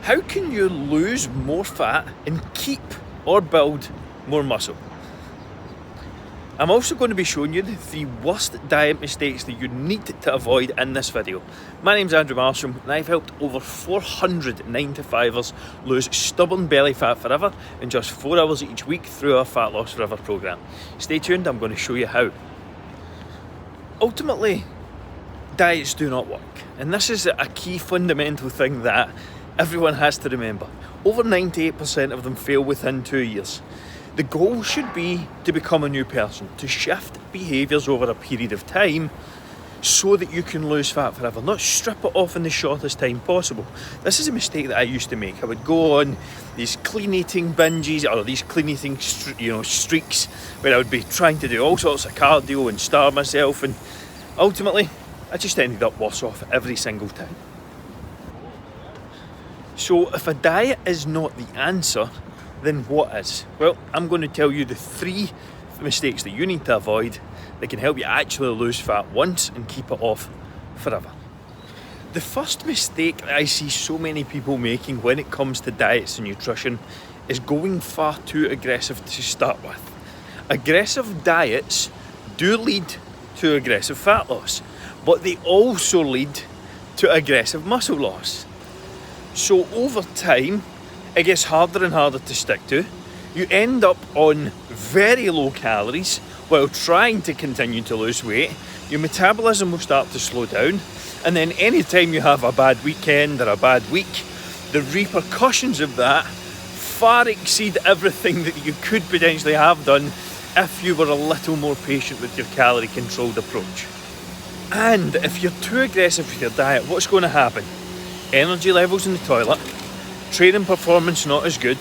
How can you lose more fat and keep or build more muscle? I'm also going to be showing you the 3 worst diet mistakes that you need to avoid in this video. My name's Andrew Marsham and I've helped over 400 9-to-5ers lose stubborn belly fat forever in just 4 hours each week through our Fat Loss Forever program. Stay tuned, I'm going to show you how. Ultimately, diets do not work, and this is a key fundamental thing that everyone has to remember. Over 98% of them fail within 2 years. The goal should be to become a new person, to shift behaviours over a period of time so that you can lose fat forever, not strip it off in the shortest time possible. This is a mistake that I used to make. I would go on these clean eating binges or these clean eating streaks where I would be trying to do all sorts of cardio and starve myself, and ultimately I just ended up worse off every single time. So if a diet is not the answer, then what is? Well, I'm going to tell you the 3 mistakes that you need to avoid that can help you actually lose fat once and keep it off forever. The first mistake that I see so many people making when it comes to diets and nutrition is going far too aggressive to start with. Aggressive diets do lead to aggressive fat loss, but they also lead to aggressive muscle loss. So over time, it gets harder and harder to stick to. You end up on very low calories while trying to continue to lose weight. Your metabolism will start to slow down, and then anytime you have a bad weekend or a bad week, the repercussions of that far exceed everything that you could potentially have done if you were a little more patient with your calorie controlled approach. And if you're too aggressive with your diet, what's going to happen? Energy levels in the toilet, training performance not as good,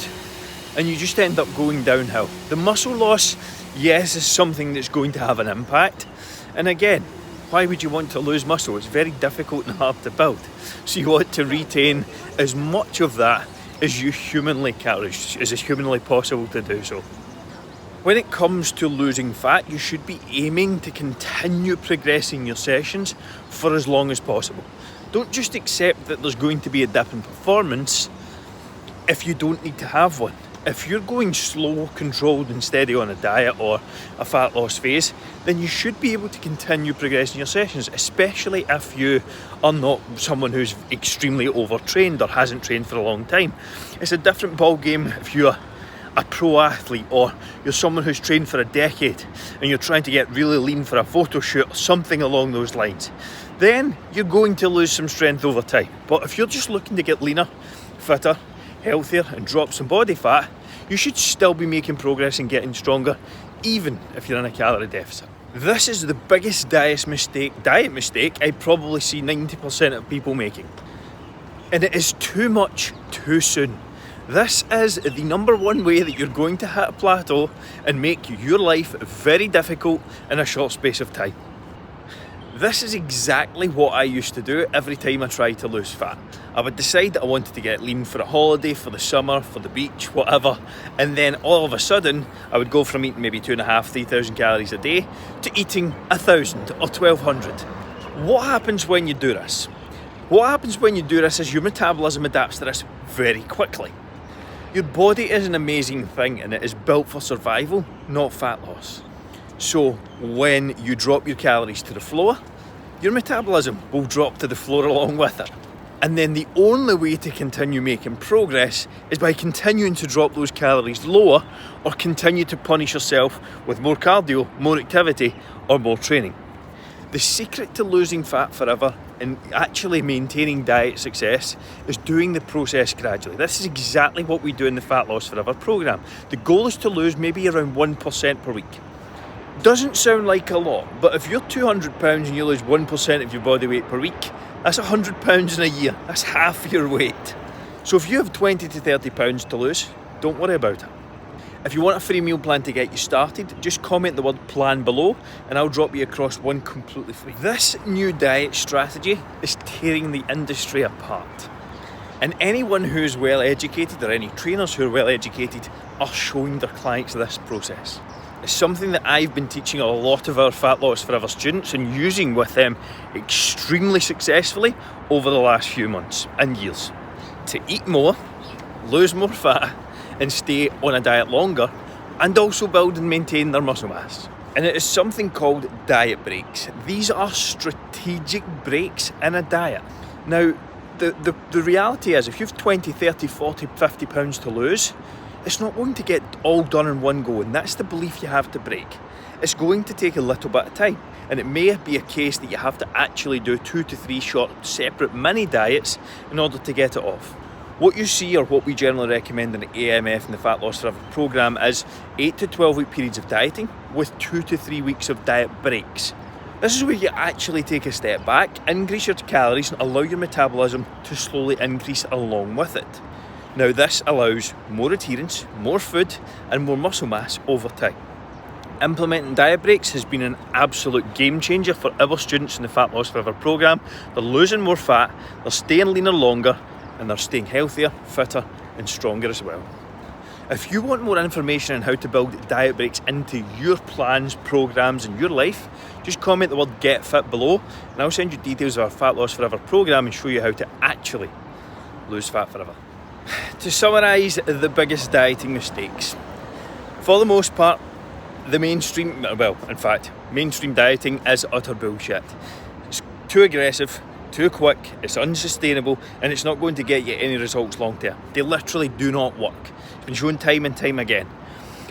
and you just end up going downhill. The muscle loss, yes, is something that's going to have an impact, and again, why would you want to lose muscle? It's very difficult and hard to build, so you want to retain as much of that as you humanly can, as is humanly possible to do so. When it comes to losing fat, you should be aiming to continue progressing your sessions for as long as possible. Don't just accept that there's going to be a dip in performance if you don't need to have one. If you're going slow, controlled and steady on a diet or a fat loss phase, then you should be able to continue progressing your sessions, especially if you are not someone who's extremely overtrained or hasn't trained for a long time. It's a different ball game if you're a pro athlete or you're someone who's trained for a decade and you're trying to get really lean for a photo shoot or something along those lines. Then you're going to lose some strength over time. But if you're just looking to get leaner, fitter, healthier and drop some body fat, you should still be making progress and getting stronger, even if you're in a calorie deficit. This is the biggest diet mistake I probably see 90% of people making. And it is too much too soon. This is the #1 way that you're going to hit a plateau and make your life very difficult in a short space of time. This is exactly what I used to do every time I tried to lose fat. I would decide that I wanted to get lean for a holiday, for the summer, for the beach, whatever, and then all of a sudden I would go from eating maybe 2,500-3,000 calories a day to eating 1,000 or 1,200. What happens when you do this? What happens when you do this is your metabolism adapts to this very quickly. Your body is an amazing thing and it is built for survival, not fat loss. So when you drop your calories to the floor, your metabolism will drop to the floor along with it. And then the only way to continue making progress is by continuing to drop those calories lower or continue to punish yourself with more cardio, more activity or more training. The secret to losing fat forever and actually maintaining diet success is doing the process gradually. This is exactly what we do in the Fat Loss Forever program. The goal is to lose maybe around 1% per week. Doesn't sound like a lot, but if you're 200 pounds and you lose 1% of your body weight per week, that's 100 pounds in a year. That's half your weight. So if you have 20 to 30 pounds to lose, don't worry about it. If you want a free meal plan to get you started, just comment the word plan below and I'll drop you across one completely free. This new diet strategy is tearing the industry apart. And anyone who's well educated or any trainers who are well educated are showing their clients this process. It's something that I've been teaching a lot of our Fat Loss Forever students and using with them extremely successfully over the last few months and years. to eat more, lose more fat, and stay on a diet longer, and also build and maintain their muscle mass. And it is something called diet breaks. These are strategic breaks in a diet. Now, the reality is, if you have 20, 30, 40, 50 pounds to lose, it's not going to get all done in one go, and that's the belief you have to break. It's going to take a little bit of time, and it may be a case that you have to actually do 2 to 3 short, separate mini diets in order to get it off. What you see, or what we generally recommend in the AMF and the Fat Loss Forever programme, is 8 to 12 week periods of dieting with 2 to 3 weeks of diet breaks. This is where you actually take a step back, increase your calories, and allow your metabolism to slowly increase along with it. Now, this allows more adherence, more food, and more muscle mass over time. Implementing diet breaks has been an absolute game changer for our students in the Fat Loss Forever programme. They're losing more fat, they're staying leaner longer, and they're staying healthier, fitter, and stronger as well. If you want more information on how to build diet breaks into your plans, programmes, and your life, just comment the word Get Fit below, and I'll send you details of our Fat Loss Forever programme and show you how to actually lose fat forever. To summarise the biggest dieting mistakes, for the most part, mainstream dieting is utter bullshit. It's too aggressive, too quick, it's unsustainable, and it's not going to get you any results long term. They literally do not work. It's been shown time and time again.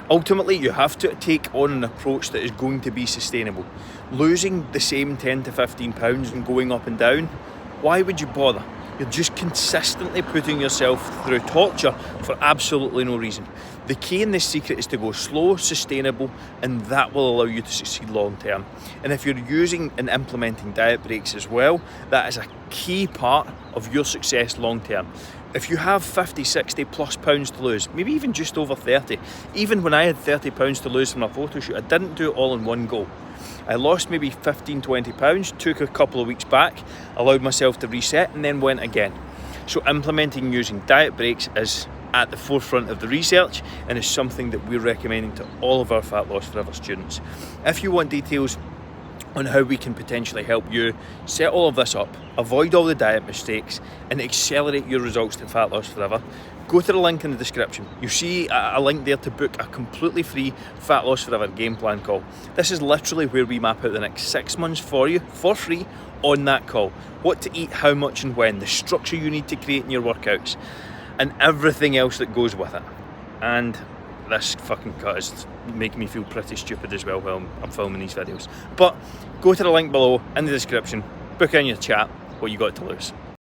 Ultimately, you have to take on an approach that is going to be sustainable. Losing the same 10 to 15 pounds and going up and down, why would you bother? You're just consistently putting yourself through torture for absolutely no reason. The key in this secret is to go slow, sustainable, and that will allow you to succeed long term. And if you're using and implementing diet breaks as well, that is a key part of your success long term. If you have 50, 60 plus pounds to lose, maybe even just over 30, even when I had 30 pounds to lose from a photo shoot, I didn't do it all in one go. I lost maybe 15, 20 pounds, took a couple of weeks back, allowed myself to reset, and then went again. So implementing using diet breaks is at the forefront of the research and is something that we're recommending to all of our Fat Loss Forever students. If you want details on how we can potentially help you set all of this up, avoid all the diet mistakes, and accelerate your results to Fat Loss Forever, go to the link in the description. You'll see a link there to book a completely free Fat Loss Forever game plan call. This is literally where we map out the next 6 months for you for free on that call. What to eat, how much and when, the structure you need to create in your workouts, and everything else that goes with it. And this fucking cut is making me feel pretty stupid as well while I'm filming these videos. But go to the link below in the description, book in your chat what you got to lose.